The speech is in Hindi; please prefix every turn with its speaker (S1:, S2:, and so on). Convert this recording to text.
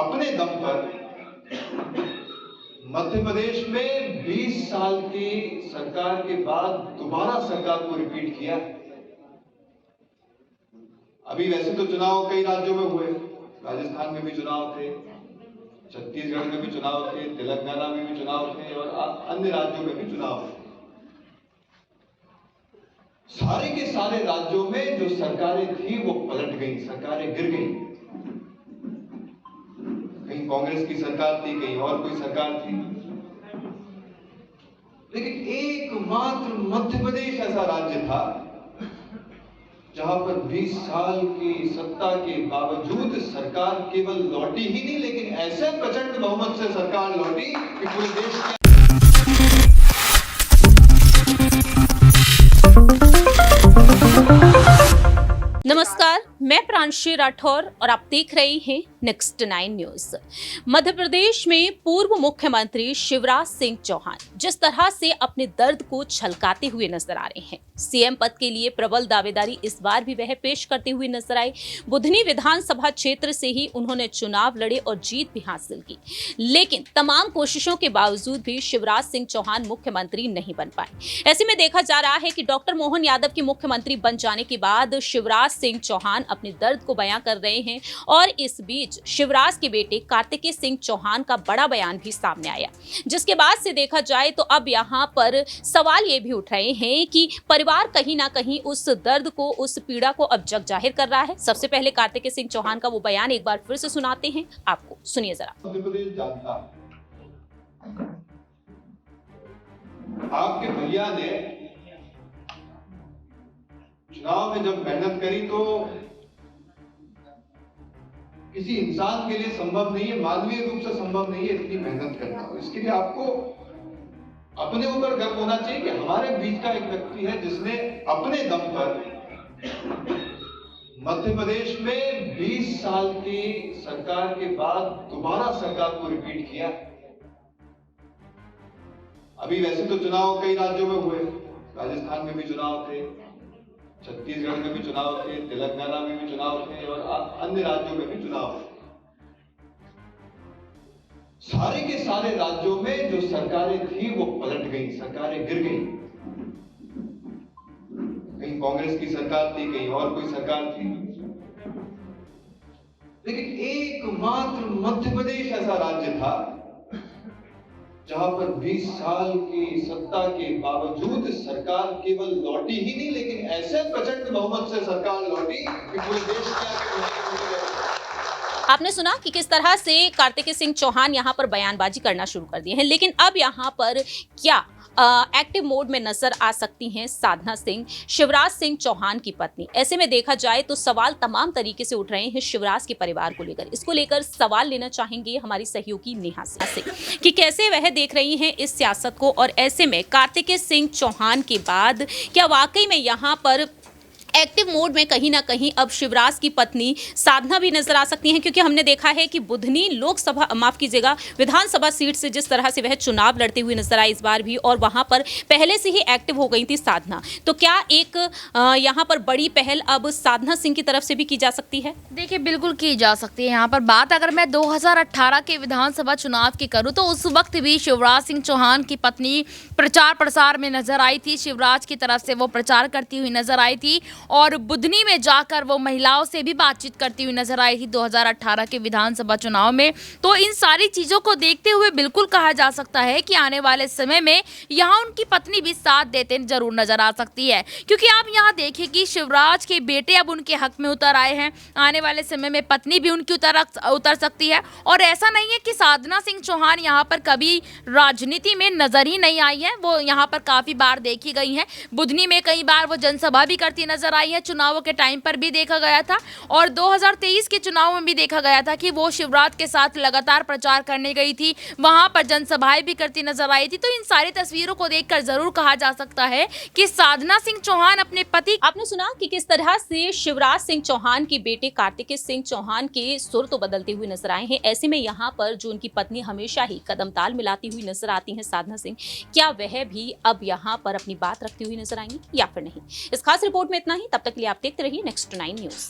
S1: अपने दम पर मध्य प्रदेश में 20 साल की सरकार के बाद दोबारा सरकार को रिपीट किया। अभी वैसे तो चुनाव कई राज्यों में हुए, राजस्थान में भी चुनाव थे, छत्तीसगढ़ में भी चुनाव थे, तेलंगाना में भी चुनाव थे और अन्य राज्यों में भी चुनाव थे। सारे के सारे राज्यों में जो सरकारें थी वो पलट गई, सरकारें गिर गई। कहीं कांग्रेस की सरकार थी, कहीं और कोई सरकार थी, लेकिन एकमात्र मध्य प्रदेश ऐसा राज्य था जहां पर 20 साल की सत्ता के बावजूद सरकार केवल लौटी ही नहीं, लेकिन ऐसे प्रचंड बहुमत से सरकार लौटी कि पूरे देश के
S2: नमस्कार, मैं प्रांशी राठौर और आप देख रहे हैं नेक्स्ट 9 न्यूज। मध्य प्रदेश में पूर्व मुख्यमंत्री शिवराज सिंह चौहान जिस तरह से अपने दर्द को छलकाते हुए नजर आ रहे हैं, सीएम पद के लिए प्रबल दावेदारी इस बार भी वह पेश करते हुए नजर आए। बुधनी विधानसभा क्षेत्र से ही उन्होंने चुनाव लड़े और जीत भी हासिल की, लेकिन तमाम कोशिशों के बावजूद भी शिवराज सिंह चौहान मुख्यमंत्री नहीं बन पाए। ऐसे में देखा जा रहा है कि डॉक्टर मोहन यादव के मुख्यमंत्री बन जाने के बाद शिवराज सिंह चौहान अपने दर्द को बयां कर रहे हैं और इस बीच शिवराज के बेटे कार्तिकेय सिंह चौहान का बड़ा बयान भी सामने आया, जिसके बाद से देखा जाए तो अब यहां पर सवाल ये भी उठ रहे हैं कि परिवार कहीं ना कहीं उस दर्द को, उस पीड़ा को अब जग जाहिर कर रहा है। सबसे पहले कार्तिकेय सिंह चौहान का वो बयान एक बार फिर से सुनाते हैं आपको, सुनिए जरा।
S1: मध्य प्रदेश जानता, आपके भैया ने चुनाव में जब मेहनत करी तो किसी इंसान के लिए संभव नहीं है, मानवीय रूप से संभव नहीं है इतनी मेहनत करना। इसके लिए आपको अपने ऊपर गर्व होना चाहिए कि हमारे बीच का एक व्यक्ति है जिसने अपने दम पर मध्य प्रदेश में 20 साल की सरकार के बाद दोबारा सरकार को रिपीट किया। अभी वैसे तो चुनाव कई राज्यों में हुए, राजस्थान में भी चुनाव थे, छत्तीसगढ़ में भी चुनाव थे, तेलंगाना में भी चुनाव थे और अन्य राज्यों में भी चुनाव थे। सारे के सारे राज्यों में जो सरकारें थी वो पलट गई, सरकारें गिर गई। कहीं कांग्रेस की सरकार थी, कहीं और कोई सरकार थी, लेकिन एकमात्र मध्य प्रदेश ऐसा राज्य था जहां पर 20 साल की सत्ता के बावजूद सरकार केवल लौटी ही नहीं, लेकिन ऐसे प्रचंड बहुमत से सरकार लौटी कि पूरे देश के
S2: आपने सुना कि किस तरह से कार्तिकेय सिंह चौहान यहां पर बयानबाजी करना शुरू कर दिए हैं, लेकिन अब यहां पर क्या एक्टिव मोड में नजर आ सकती हैं साधना सिंह, शिवराज सिंह चौहान की पत्नी। ऐसे में देखा जाए तो सवाल तमाम तरीके से उठ रहे हैं शिवराज के परिवार को लेकर। इसको लेकर सवाल लेना चाहेंगे हमारी सहयोगी नेहा से कि कैसे वह देख रही हैं इस सियासत को, और ऐसे में कार्तिकेय सिंह चौहान के बाद क्या वाकई में यहाँ पर एक्टिव मोड में कहीं ना कहीं अब शिवराज की पत्नी साधना भी नजर आ सकती हैं, क्योंकि हमने देखा है कि बुधनी लोकसभा, माफ कीजिएगा, विधानसभा सीट से जिस तरह से वह चुनाव लड़ते हुए नजर आई इस बार भी, और वहां पर पहले से ही एक्टिव हो गई थी साधना। तो क्या एक यहां पर बड़ी पहल अब साधना सिंह की तरफ से भी की जा सकती है?
S3: देखिए, बिल्कुल की जा सकती है। यहाँ पर बात अगर मैं 2018 के विधानसभा चुनाव की करूँ तो उस वक्त भी शिवराज सिंह चौहान की पत्नी प्रचार प्रसार में नजर आई थी। शिवराज की तरफ से वो प्रचार करती हुई नजर आई थी और बुधनी में जाकर वो महिलाओं से भी बातचीत करती हुई नजर आई थी 2018 के विधानसभा चुनाव में। तो इन सारी चीज़ों को देखते हुए बिल्कुल कहा जा सकता है कि आने वाले समय में यहाँ उनकी पत्नी भी साथ देते जरूर नजर आ सकती है, क्योंकि आप यहाँ देखिए कि शिवराज के बेटे अब उनके हक में उतर आए हैं। आने वाले समय में पत्नी भी उनकी उतर सकती है। और ऐसा नहीं है कि साधना सिंह चौहान यहाँ पर कभी राजनीति में नजर ही नहीं आई है, वो यहाँ पर काफ़ी बार देखी गई हैं। बुधनी में कई बार वो जनसभा भी करती नजर आई है, चुनावों के टाइम पर भी देखा गया था और 2023 के चुनाव में भी देखा गया था कि वो शिवराज के साथ लगातार प्रचार करने गई थी, वहां पर जनसभाएं भी करती नजर आई थी। तो इन सारी तस्वीरों को देखकर जरूर कहा जा सकता है कि साधना सिंह चौहान अपने पति।
S2: आपने सुना कि किस तरह से शिवराज सिंह चौहान के बेटे कार्तिकेय सिंह चौहान के सुर तो बदलते हुए नजर आए हैं। ऐसे में यहाँ पर जो उनकी पत्नी हमेशा ही कदम ताल मिलाती हुई नजर आती हैं साधना सिंह, क्या वह भी अब यहाँ पर अपनी बात रखती हुई नजर आएंगी या फिर नहीं? इस खास रिपोर्ट में इतना ही। तब तक के लिए आप देखते रहिए नेक्स्ट 9 न्यूज।